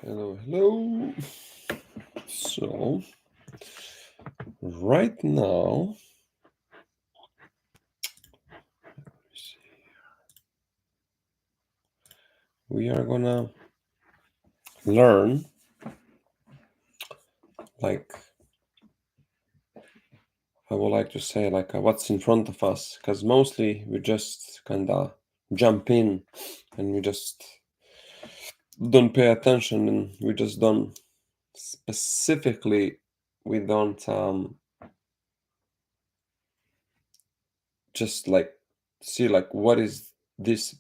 Hello. So, right now, we are gonna learn like I would like to say what's in front of us, because mostly we just kind of jump in and we just don't pay attention and we just don't specifically we don't just like see like what is this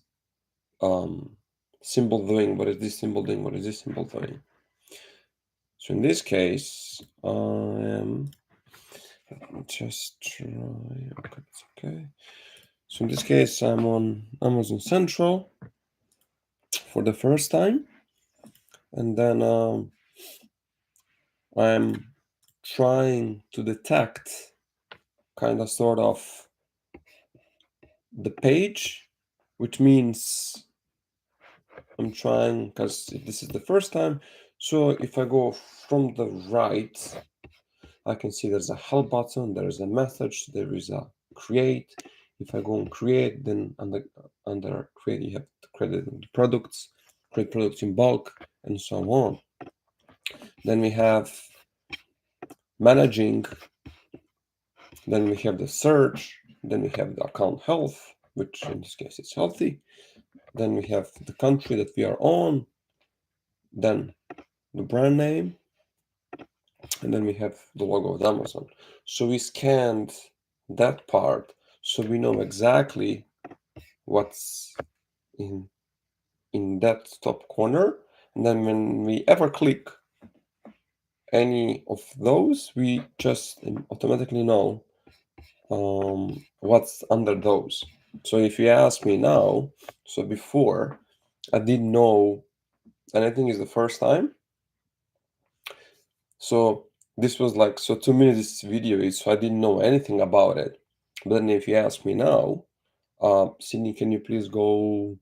symbol doing, what is this symbol doing, what is this symbol doing. So in this case, I am just try. Okay, it's okay. So in this case, I'm on Amazon Central for the first time, and then I'm trying to detect kind of sort of the page, which means I'm trying because this is the first time. So if I go from the right, I can see there's a help button, there is a message, there is a create. If I go on create, then under create, you have to create the products, create products in bulk, and so on. Then we have managing, then we have the search, then we have the account health, which in this case is healthy. Then we have the country that we are on, then the brand name, and then we have the logo of Amazon. So we scanned that part so we know exactly what's in that top corner, and then when we ever click any of those, we just automatically know what's under those. So if you ask me now, so before I didn't know, and I think it's the first time. So this was like, so 2 minutes this video is, so I didn't know anything about it. But then if you ask me now, Sydney, can you please go,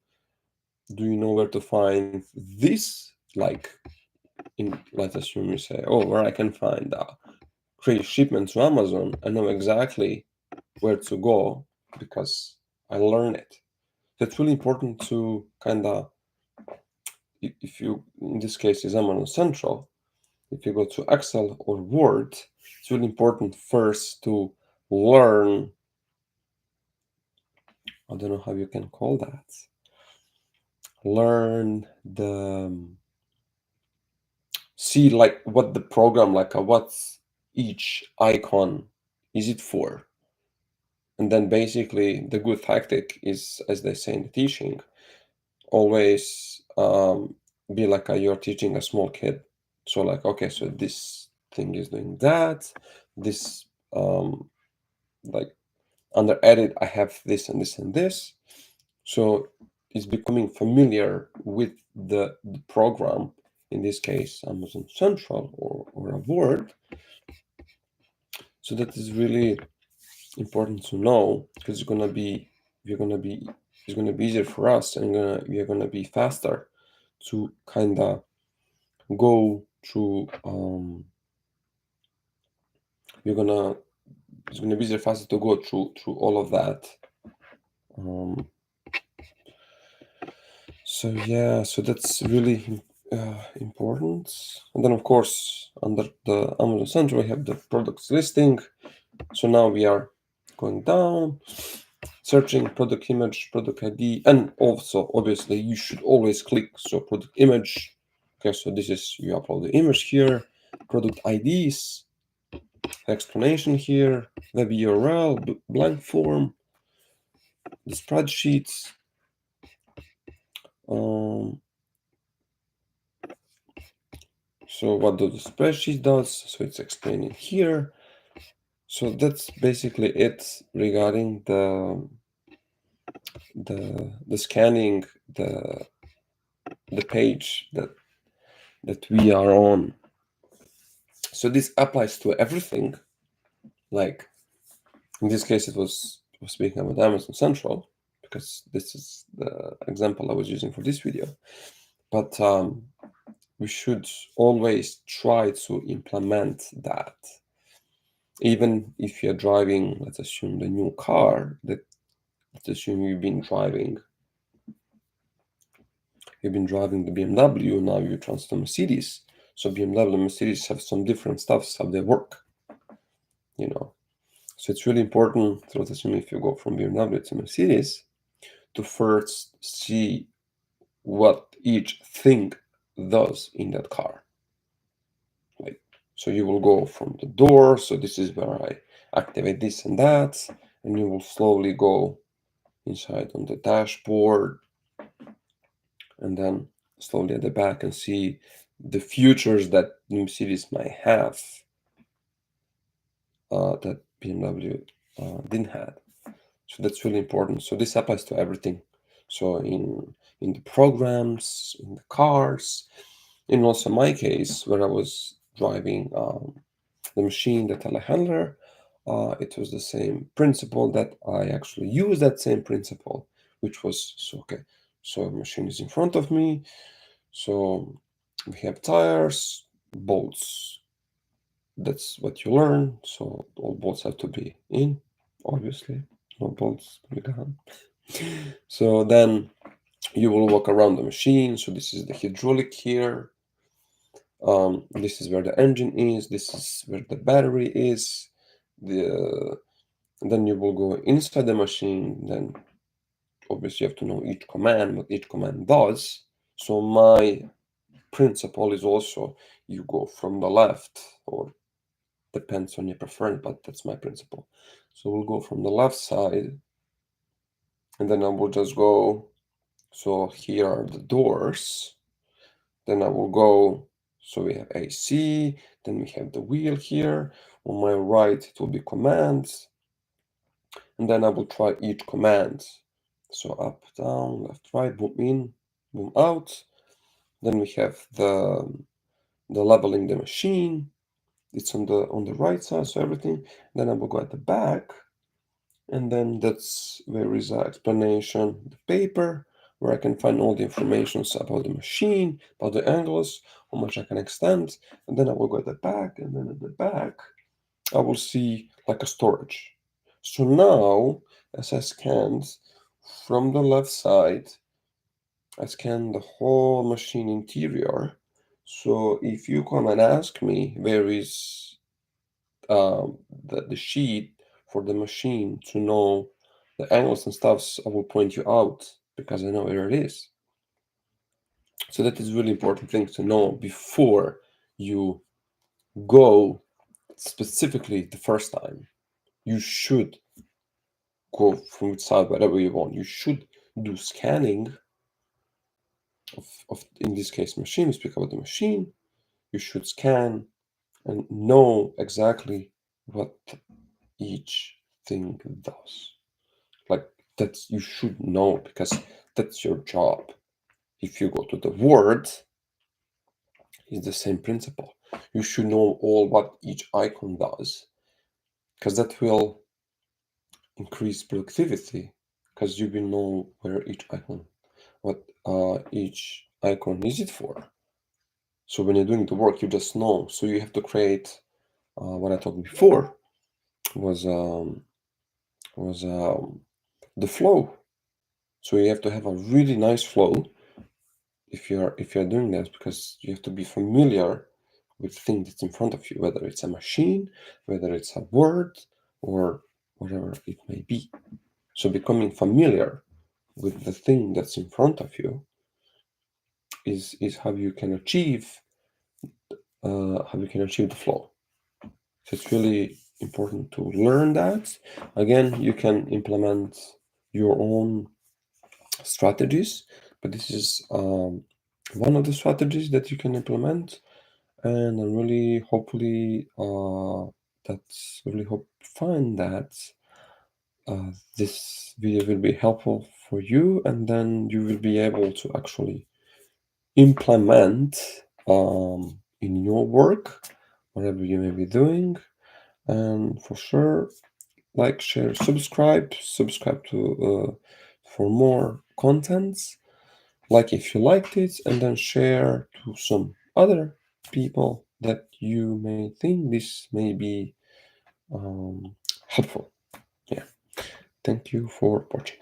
do you know where to find this? Like, let's assume you say, oh, where I can find create shipment to Amazon. I know exactly where to go because I learned it. So it's really important to kind of, if you, in this case is Amazon Central, if you go to Excel or Word, it's really important first to learn, I don't know how you can call that, learn see like what the program, like what's each icon is it for. And then basically the good tactic is, as they say in the teaching, always be like you're teaching a small kid. So like, okay, so this thing is doing that, this like under edit I have this and this and this. So it's becoming familiar with the program, in this case Amazon Central or a Word. So that is really important to know, because it's gonna be easier for us, and we are gonna be faster to kind of go through. It's gonna be easier faster to go through all of that. So yeah, so that's really important. And then of course under the Amazon Central we have the products listing. So now we are going down, searching product image, product ID, and also obviously you should always click so product image. Okay, so this is, you upload the image here, product IDs, explanation here, web URL, blank form, the spreadsheets. So what the spreadsheet does, so it's explaining here. So that's basically it regarding the scanning the page that we are on. So this applies to everything. Like in this case, it was speaking about Amazon Central, because this is the example I was using for this video. But we should always try to implement that. Even if you're driving, let's assume the new car, let's assume you've been driving the BMW, now you transfer to Mercedes. So BMW and Mercedes have some different stuff, how they work, you know. So it's really important, so let's assume if you go from BMW to Mercedes, to first see what each thing does in that car. Like, so you will go from the door, so this is where I activate this and that, and you will slowly go inside on the dashboard, and then slowly at the back and see the features that Mercedes might have that BMW didn't have. So that's really important. So this applies to everything. So in the programs, in the cars, and also my case when I was driving the machine, the telehandler, it was the same principle that I actually used that same principle, which was so a machine is in front of me, so we have tires, bolts. That's what you learn. So all bolts have to be in, obviously. No bolts to be gone. So then you will walk around the machine. So this is the hydraulic here. This is where the engine is. This is where the battery is. Then you will go inside the machine. Then obviously you have to know each command, what each command does. So my principle is also you go from the left, or depends on your preference, but that's my principle. So we'll go from the left side, and then I will just go. So here are the doors. Then I will go. So we have AC. Then we have the wheel here. On my right, it will be commands. And then I will try each command. So up, down, left, right, boom in, boom out. Then we have the leveling the machine. It's on the right side, so everything. Then I will go at the back, and then that's where is an explanation, the paper, where I can find all the information about the machine, about the angles, how much I can extend. And then I will go at the back, and then at the back I will see like a storage. So now, as I scanned from the left side, I scanned the whole machine interior. So if you come and ask me where is the sheet for the machine to know the angles and stuff, I will point you out because I know where it is. So that is really important thing to know before you go specifically the first time. You should go from side whatever you want. You should do scanning of in this case machine. We speak about the machine. You should scan and know exactly what each thing does. Like that's you should know because that's your job. If you go to the Word, it's the same principle. You should know all what each icon does because that will increase productivity because you will know where each icon, what each icon is it for. So when you're doing the work, you just know. So you have to create what I talked before was the flow. So you have to have a really nice flow if you're doing that, because you have to be familiar with the thing that's in front of you, whether it's a machine, whether it's a word, or whatever it may be. So becoming familiar with the thing that's in front of you is how you can achieve the flow. So it's really important to learn that. Again, you can implement your own strategies, but this is one of the strategies that you can implement, and I really hopefully find that this video will be helpful for you, and then you will be able to actually implement in your work whatever you may be doing. And for sure, like, share, subscribe to for more contents, like if you liked it, and then share to some other people that you may think this may be helpful. Yeah. Thank you for watching.